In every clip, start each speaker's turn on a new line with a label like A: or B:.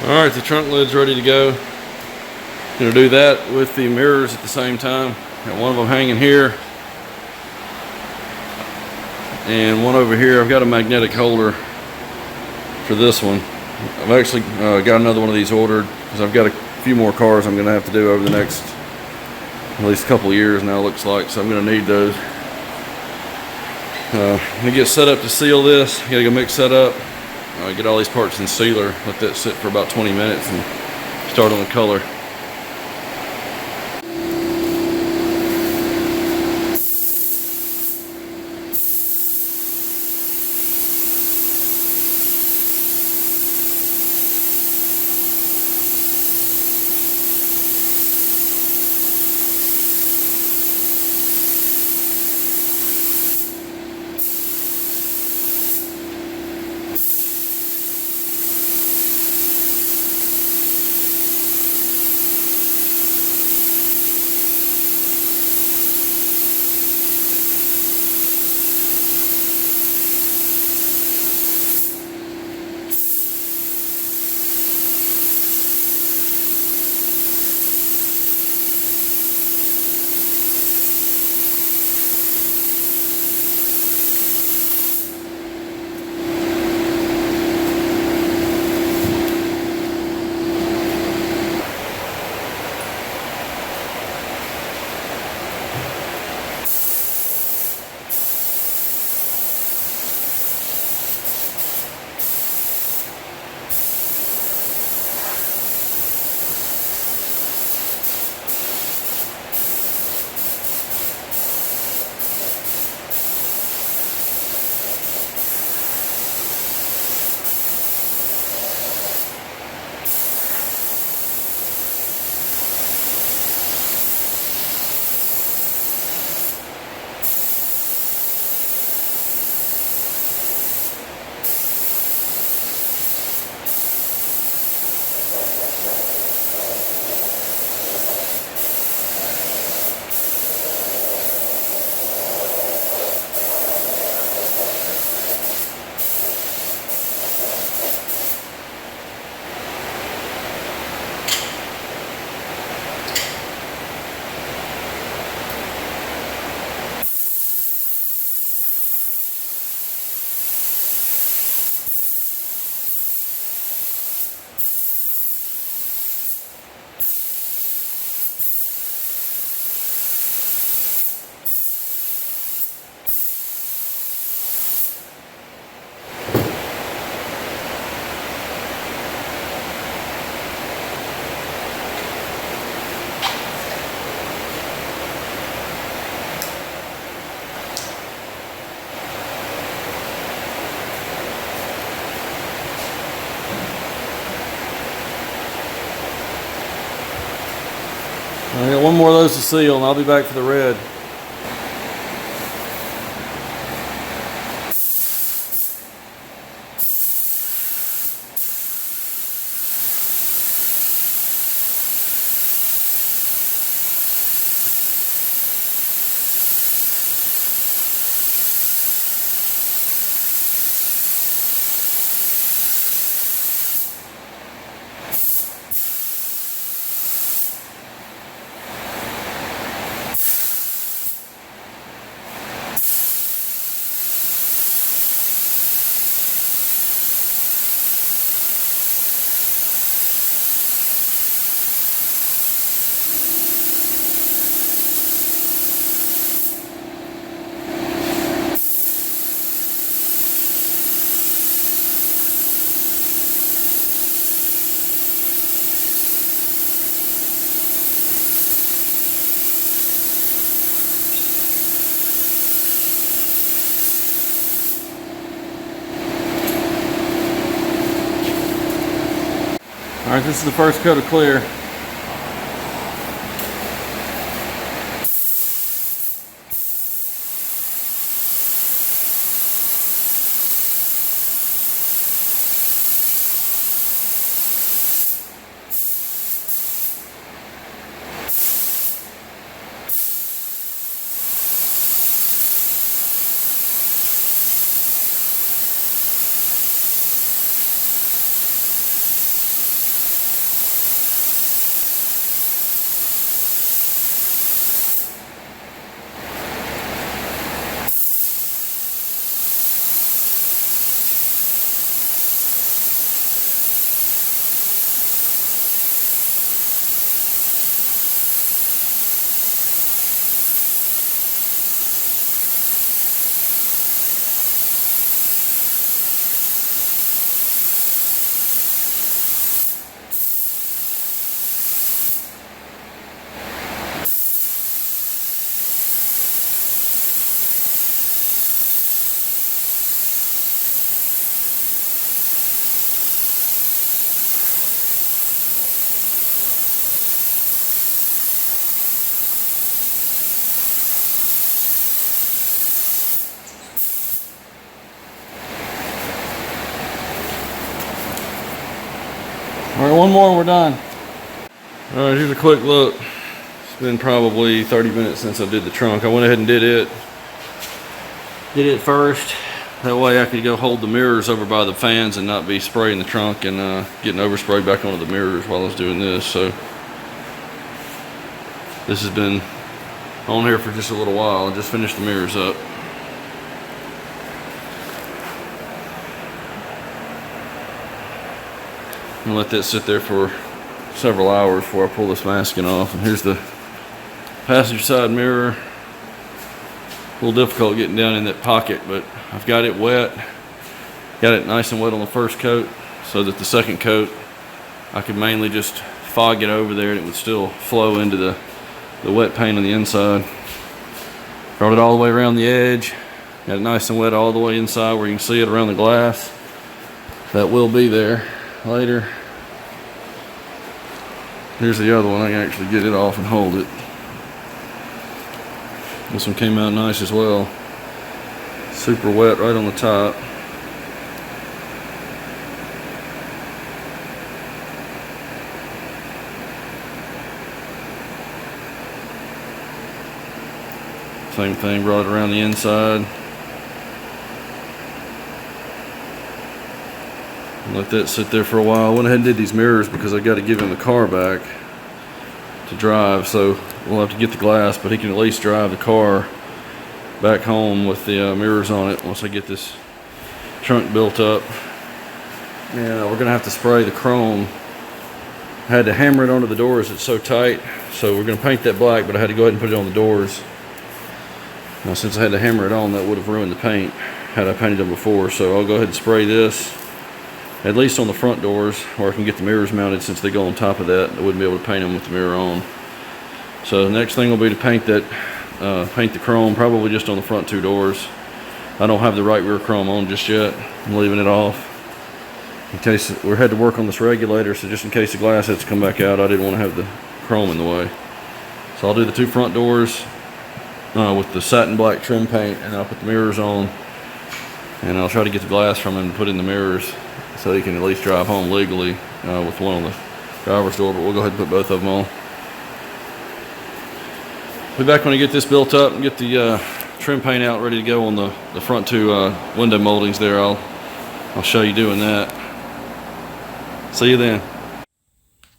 A: Alright, the trunk lid's ready to go. Gonna do that with the mirrors at the same time. Got one of them hanging here and one over here. I've got a magnetic holder for this one. I've actually got another one of these ordered because I've got a few more cars I'm gonna have to do over the next at least couple of years now, looks like, so I'm gonna need those. I'm gonna get set up to seal this. Gotta go mix that up, get all these parts in sealer, let that sit for about 20 minutes and start on the color. I got one more of those to seal and I'll be back for the red. All right, this is the first coat of clear. All right, one more and we're done. All right, here's a quick look. It's been probably 30 minutes since I did the trunk. I went ahead and did it. Did it first. That way I could go hold the mirrors over by the fans and not be spraying the trunk and getting oversprayed back onto the mirrors while I was doing this. So this has been on here for just a little while. I just finished the mirrors up. I'm gonna let that sit there for several hours before I pull this masking off. And here's the passenger side mirror. A little difficult getting down in that pocket, but I've got it wet. Got it nice and wet on the first coat so that the second coat I could mainly just fog it over there and it would still flow into the wet paint on the inside. Brought it all the way around the edge. Got it nice and wet all the way inside where you can see it around the glass. That will be there later. Here's the other one. I can actually get it off and hold it. This one came out nice as well. Super wet right on the top. Same thing, brought it around the inside. Let that sit there for a while. I went ahead and did these mirrors because I got to give him the car back to drive, so we'll have to get the glass, but he can at least drive the car back home with the mirrors on it once I get this trunk built up. And we're gonna have to spray the chrome. I had to hammer it onto the doors, it's so tight, so we're gonna paint that black, but I had to go ahead and put it on the doors. Now, since I had to hammer it on, that would have ruined the paint had I painted them before, so I'll go ahead and spray this at least on the front doors, or I can get the mirrors mounted since they go on top of that. I wouldn't be able to paint them with the mirror on. So the next thing will be to paint that, paint the chrome, probably just on the front two doors. I don't have the right rear chrome on just yet. I'm leaving it off in case we had to work on this regulator, so just in case the glass has to come back out, I didn't want to have the chrome in the way. So I'll do the two front doors with the satin black trim paint, and I'll put the mirrors on, and I'll try to get the glass from him and put in the mirrors so he can at least drive home legally with one on the driver's door, but we'll go ahead and put both of them on. Be back when I get this built up and get the trim paint out ready to go on the front two window moldings there. I'll show you doing that. See you then.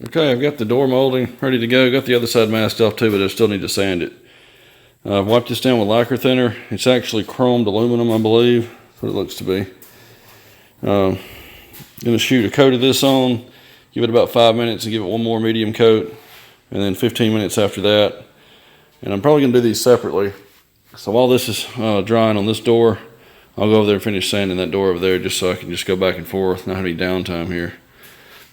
A: Okay, I've got the door molding ready to go. Got the other side masked off too, but I still need to sand it. I've wiped this down with lacquer thinner. It's actually chromed aluminum, I believe. That's what it looks to be. Going to shoot a coat of this on, give it about 5 minutes and give it one more medium coat, and then 15 minutes after that. And I'm probably going to do these separately. So while this is drying on this door, I'll go over there and finish sanding that door over there just so I can just go back and forth, not have any downtime here.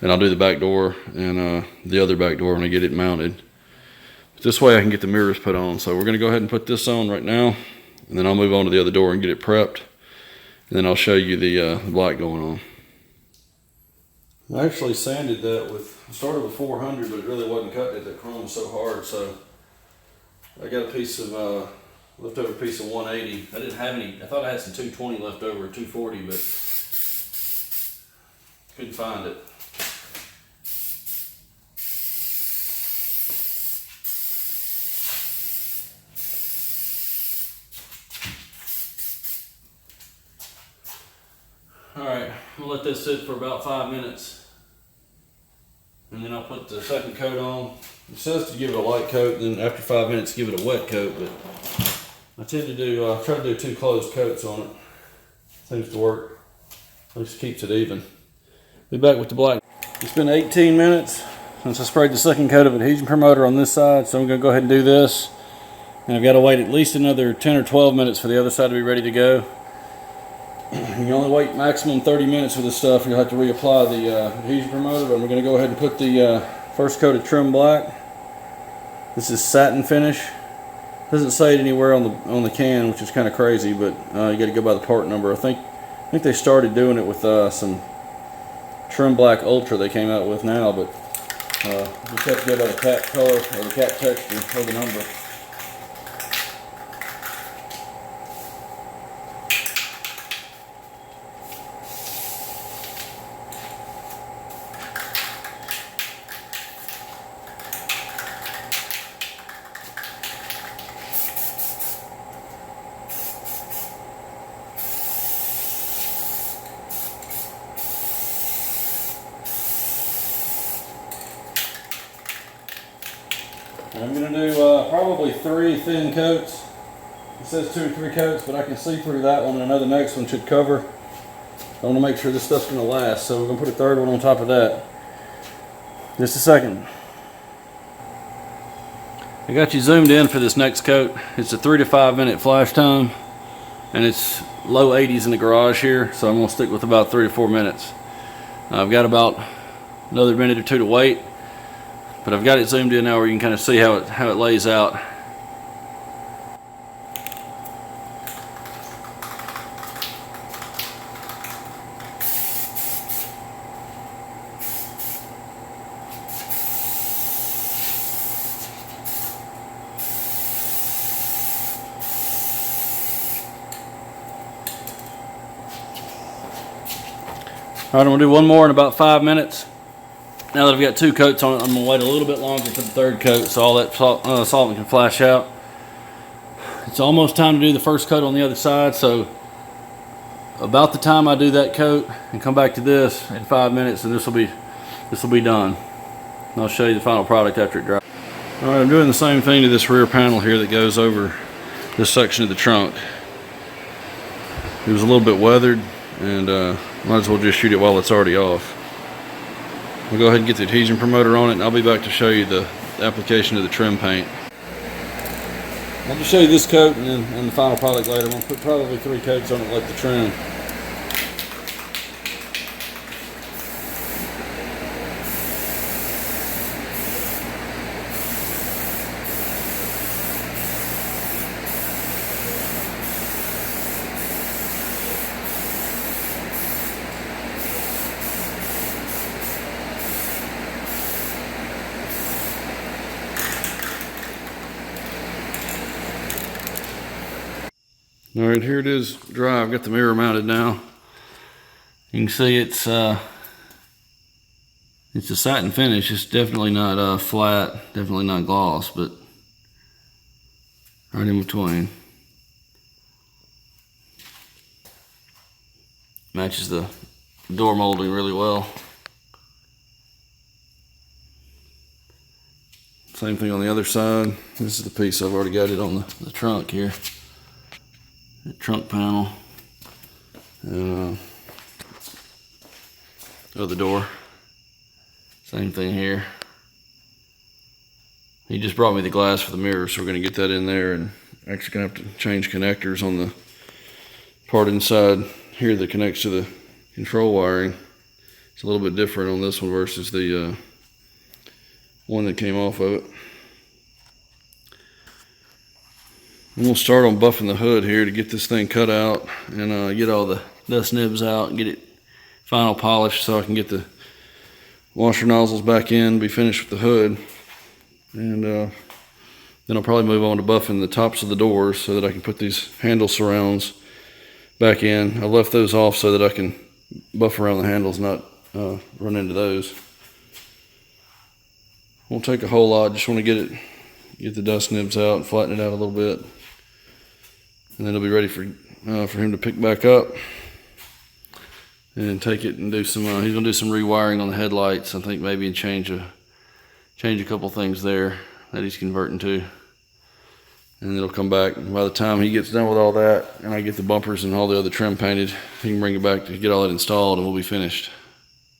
A: And I'll do the back door and the other back door when I get it mounted. But this way I can get the mirrors put on. So we're going to go ahead and put this on right now, and then I'll move on to the other door and get it prepped. And then I'll show you the black going on. I actually sanded that with, I started with 400, but it really wasn't cutting it. That chrome was so hard, so I got a piece of, leftover piece of 180. I didn't have any, I thought I had some 220 left over, 240, but couldn't find it. Alright, we'll let this sit for about 5 minutes, and then I'll put the second coat on. It says to give it a light coat, and then after 5 minutes give it a wet coat, but I tend to do, try to do 2 closed coats on it. Seems to work, at least keeps it even. Be back with the black. It's been 18 minutes since I sprayed the second coat of adhesion promoter on this side, so I'm going to go ahead and do this. And I've got to wait at least another 10 or 12 minutes for the other side to be ready to go. You can only wait maximum 30 minutes for this stuff. You'll have to reapply the adhesion promoter, but we're going to go ahead and put the first coat of trim black. This is satin finish. Doesn't say it anywhere on the can, which is kind of crazy, but you got to go by the part number. I think they started doing it with some trim black ultra they came out with now, but just have to go by the cap color or the cap texture or the number. I'm going to do probably 3 thin coats. It says 2 or 3 coats, but I can see through that one, and I know the next one should cover. I want to make sure this stuff's going to last, so we're going to put a 3rd one on top of that. Just a second. I got you zoomed in for this next coat. It's a 3 to 5 minute flash time, and it's low 80s in the garage here, so I'm going to stick with about 3 to 4 minutes. I've got about another minute or 2 to wait, but I've got it zoomed in now where you can kind of see how it lays out. All right, I'm gonna do one more in about 5 minutes. Now that I've got 2 coats on it, I'm gonna wait a little bit longer for the 3rd coat so all that solvent can flash out. It's almost time to do the first coat on the other side, so about the time I do that coat and come back to this in 5 minutes, and this will be done. And I'll show you the final product after it dries. All right, I'm doing the same thing to this rear panel here that goes over this section of the trunk. It was a little bit weathered, and might as well just shoot it while it's already off. We'll go ahead and get the adhesion promoter on it, and I'll be back to show you the application of the trim paint. I'll just show you this coat and the final product later. I'm going to put probably 3 coats on it like the trim. All right, here it is dry. I've got the mirror mounted now. You can see it's a satin finish. It's definitely not flat, definitely not gloss, but right in between. Matches the door molding really well. Same thing on the other side. This is the piece I've already got it on the trunk here. The trunk panel and other door. Same thing here. He just brought me the glass for the mirror, so we're going to get that in there, and actually going to have to change connectors on the part inside here that connects to the control wiring. It's a little bit different on this one versus the one that came off of it. And we'll start on buffing the hood here to get this thing cut out and get all the dust nibs out and get it final polished so I can get the washer nozzles back in, be finished with the hood. And then I'll probably move on to buffing the tops of the doors so that I can put these handle surrounds back in. I left those off so that I can buff around the handles, not run into those. Won't take a whole lot, just want to get the dust nibs out and flatten it out a little bit. And then it'll be ready for him to pick back up and take it and do some. He's gonna do some rewiring on the headlights, I think, maybe, and change a couple things there that he's converting to. And it'll come back. By the time he gets done with all that, and I get the bumpers and all the other trim painted, he can bring it back to get all that installed, and we'll be finished.